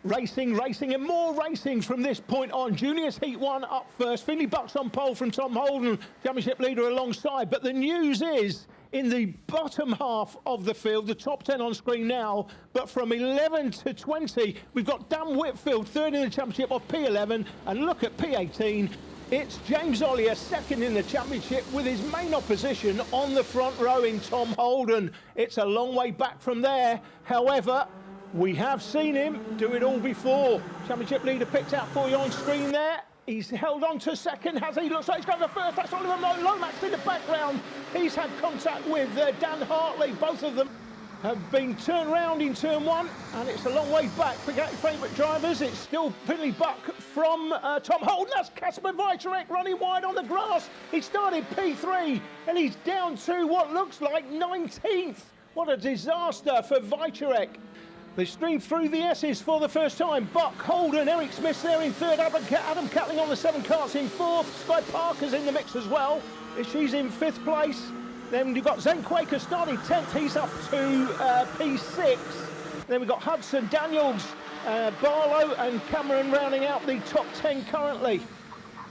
Racing, and more racing from this point on. Juniors Heat 1 up first. Finley Buck's on pole from Tom Holden, championship leader alongside. But the news is, in the bottom half of the field, the top 10 on screen now, but from 11 to 20, we've got Dan Whitfield, third in the championship of P11. And look at P18. It's James Ollier, second in the championship, with his main opposition on the front row in Tom Holden. It's a long way back from there. However, we have seen him do it all before. Championship leader picked out for you on screen there. He's held on to second, has he? Looks like he's going to first. That's Oliver Lomax in the background. He's had contact with Dan Hartley. Both of them have been turned round in turn one, and it's a long way back. Forget your favourite drivers. It's still Finley Buck from Tom Holden. That's Kasper Weicherek running wide on the grass. He started P3, and he's down to what looks like 19th. What a disaster for Weicherek. They streamed through the S's for the first time. Buck, Holden, Eric Smith's there in third. Adam Catling on the 7 karts in fourth. Sky Parker's in the mix as well. She's in 5th place. Then you've got Zen Quaker starting 10th. He's up to P6. Then we've got Hudson, Daniels, Barlow and Cameron rounding out the top 10 currently.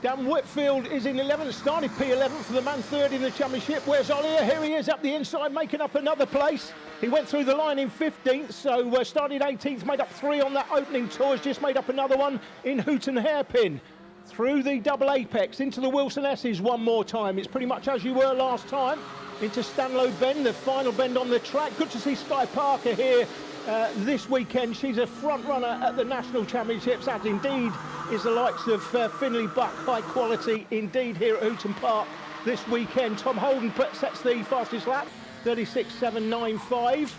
Dan Whitfield is in 11th, started P11 for the man third in the championship. Where's Ollier? Here he is up the inside, making up another place. He went through the line in 15th, so started 18th, made up 3 on that opening tour, has just made up another one in Hooton Hairpin. Through the double apex, into the Wilson S's one more time. It's pretty much as you were last time. Into Stanlow Bend, the final bend on the track. Good to see Sky Parker here this weekend. She's a front runner at the National Championships, as indeed is the likes of Finley Buck. High quality indeed here at Hooton Park this weekend. Tom Holden sets the fastest lap, 36.795.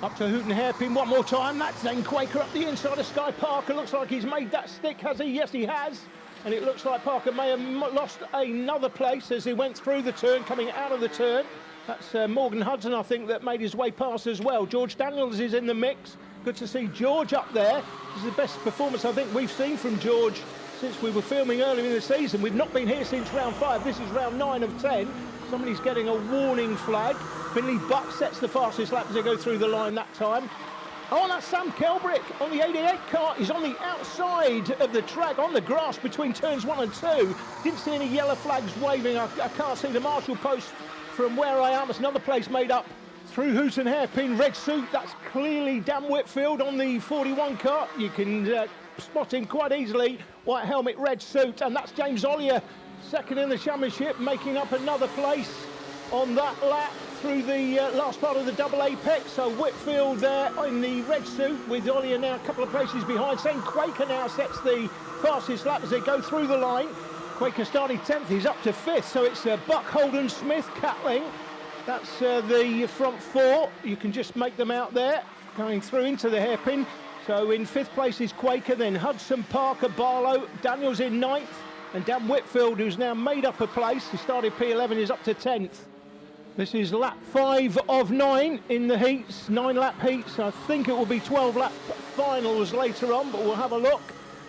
Up to Hooton Hairpin one more time. That's then Quaker up the inside of Sky Parker. Looks like he's made that stick, has he? Yes, he has. And it looks like Parker may have lost another place as he went through the turn, coming out of the turn. That's Morgan Hudson, I think, that made his way past as well. George Daniels is in the mix. Good to see George up there. This is the best performance I think we've seen from George since we were filming earlier in the season. We've not been here since round 5. This is round 9 of 10. Somebody's getting a warning flag. Finley Buck sets the fastest lap as they go through the line that time. Oh, that's Sam Kelbrick on the 88 car. He's on the outside of the track, on the grass between turns 1 and 2. Didn't see any yellow flags waving. I can't see the marshal post from where I am. It's another place made up through Hooton Hairpin. Red suit, that's clearly Dan Whitfield on the 41 car. You can spot him quite easily. White helmet, red suit, and that's James Ollier, second in the championship, making up another place on that lap through the last part of the double apex. So Whitfield there in the red suit with Ollier now a couple of places behind. Zen Quaker now sets the fastest lap as they go through the line. Quaker starting 10th, he's up to 5th, so it's Buck, Holden, Smith, Catling. That's the front 4. You can just make them out there, going through into the hairpin. So in 5th place is Quaker, then Hudson, Parker, Barlow, Daniels in 9th, and Dan Whitfield, who's now made up a place. He started P11, is up to 10th. This is lap 5 of 9 in the heats, 9-lap heats. I think it will be 12-lap finals later on, but we'll have a look.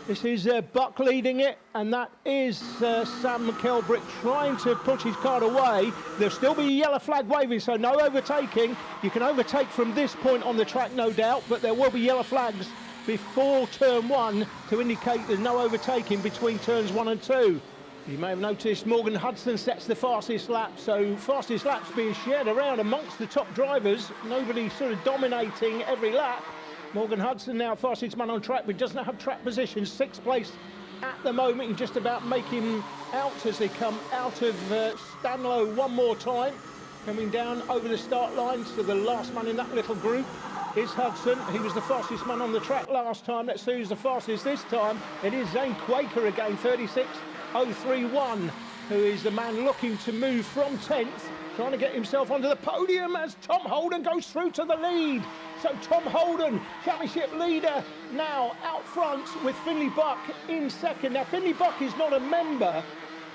This is Buck leading it, and that is Sam Kelbrick trying to push his car away. There'll still be a yellow flag waving, so no overtaking. You can overtake from this point on the track, no doubt, but there will be yellow flags before turn 1 to indicate there's no overtaking between turns 1 and 2. You may have noticed Morgan Hudson sets the fastest lap, so fastest laps being shared around amongst the top drivers. Nobody sort of dominating every lap. Morgan Hudson now fastest man on track, but doesn't have track position. 6th place at the moment, and just about making out as they come out of Stanlow one more time. Coming down over the start line, so the last man in that little group is Hudson. He was the fastest man on the track last time. Let's see who's the fastest this time. It is Zane Quaker again, 36.031, who is the man looking to move from 10th, trying to get himself onto the podium as Tom Holden goes through to the lead. So Tom Holden, championship leader, now out front with Finley Buck in second. Now Finley Buck is not a member,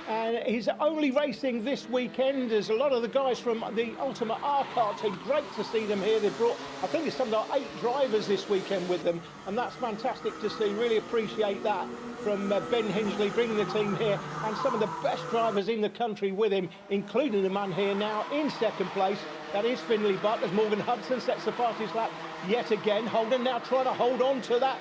and he's only racing this weekend. There's a lot of the guys from the Ultimate R-Kart team. Great to see them here. They've brought, I think it's something like 8 drivers this weekend with them, and that's fantastic to see. Really appreciate that from Ben Hingley bringing the team here, and some of the best drivers in the country with him, including the man here now in second place, That is Finley Buck as Morgan Hudson sets the fastest lap yet again. Holden now trying to hold on to that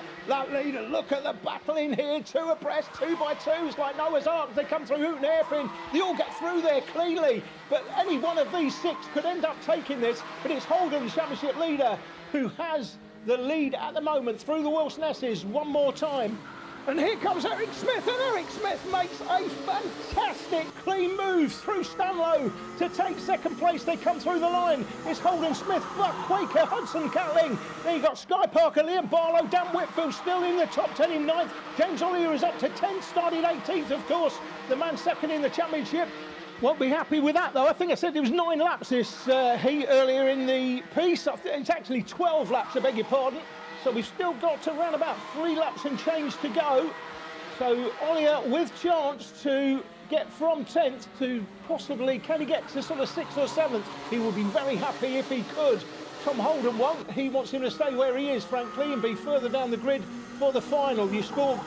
lead. And look at the battle in here, 2 abreast, 2 by 2s like Noah's Ark. They come through Hooton Hairpin. They all get through there cleanly. But any one of these 6 could end up taking this. But it's Holden, the championship leader, who has the lead at the moment through the Wilson S's one more time. And here comes Eric Smith, and Eric Smith makes a fantastic clean move through Stanlow to take second place. They come through the line. It's Holden, Smith, Buck, Quaker, Hudson, Catling. Then you've got Sky Parker, Liam Barlow, Dan Whitfield still in the top 10 in 9th. James Ollier is up to 10th, started 18th, of course. The man second in the championship. Won't be happy with that, though. I think I said it was 9 laps this heat earlier in the piece. It's actually 12 laps, I beg your pardon. So we've still got around about 3 laps and change to go. So Ollier with chance to get from 10th to possibly, can he get to sort of 6th or 7th? He would be very happy if he could. Tom Holden won't. He wants him to stay where he is, frankly, and be further down the grid for the final. You score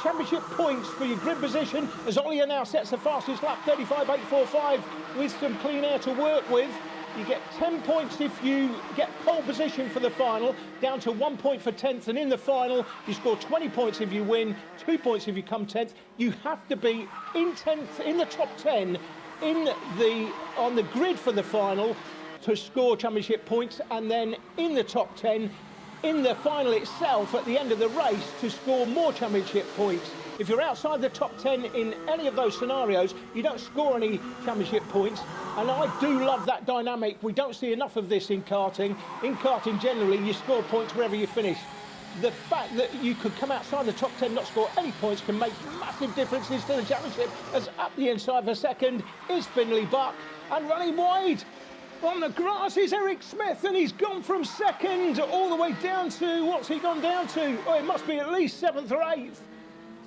championship points for your grid position as Ollier now sets the fastest lap, 35.845, with some clean air to work with. You get 10 points if you get pole position for the final, down to 1 point for 10th, and in the final you score 20 points if you win, 2 points if you come 10th. You have to be in 10th, in the top 10 on the grid for the final to score championship points, and then in the top 10 in the final itself at the end of the race to score more championship points. If you're outside the top 10 in any of those scenarios, you don't score any championship points. And I do love that dynamic. We don't see enough of this in karting. In karting, generally, you score points wherever you finish. The fact that you could come outside the top 10 not score any points can make massive differences to the championship, as up the inside for second is Finley Buck. And running wide on the grass is Eric Smith, and he's gone from second all the way down to, what's he gone down to? Oh, it must be at least 7th or 8th.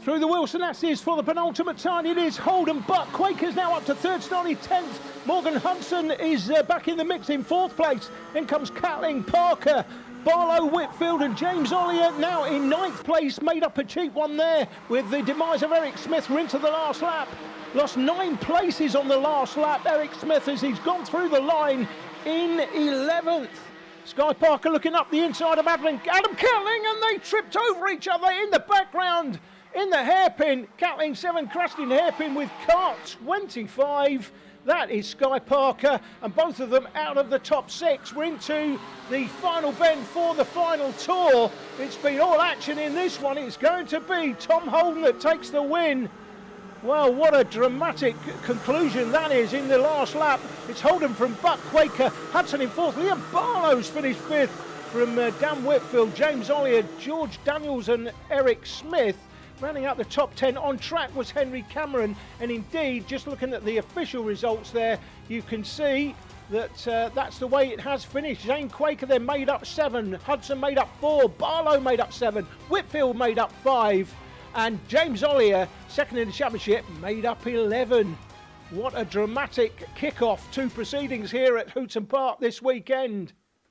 Through the Wilson Asses for the penultimate time, it is Holden Buck. Quaker's now up to 3rd, starting 10th. Morgan Hudson is back in the mix in 4th place. Then comes Catling, Parker, Barlow, Whitfield and James Ollier now in 9th place. Made up a cheap one there with the demise of Eric Smith. We're into the last lap. Lost 9 places on the last lap. Eric Smith, as he's gone through the line, in 11th. Sky Parker looking up the inside of Adam Catling, and they tripped over each other in the background. In the hairpin, Catling 7 crashed in hairpin with kart 25. That is Sky Parker, and both of them out of the top 6. We're into the final bend for the final tour. It's been all action in this one. It's going to be Tom Holden that takes the win. Well, what a dramatic conclusion that is in the last lap. It's Holden from Buck, Quaker, Hudson in 4th. Liam Barlow's finished 5th from Dan Whitfield, James Ollier, George Daniels and Eric Smith. Rounding out the top 10 on track was Henry Cameron, and indeed, just looking at the official results there, you can see that that's the way it has finished. Zane Quaker then made up 7, Hudson made up 4, Barlow made up 7, Whitfield made up 5, and James Ollier, second in the championship, made up 11. What a dramatic kick-off to proceedings here at Hooton Park this weekend.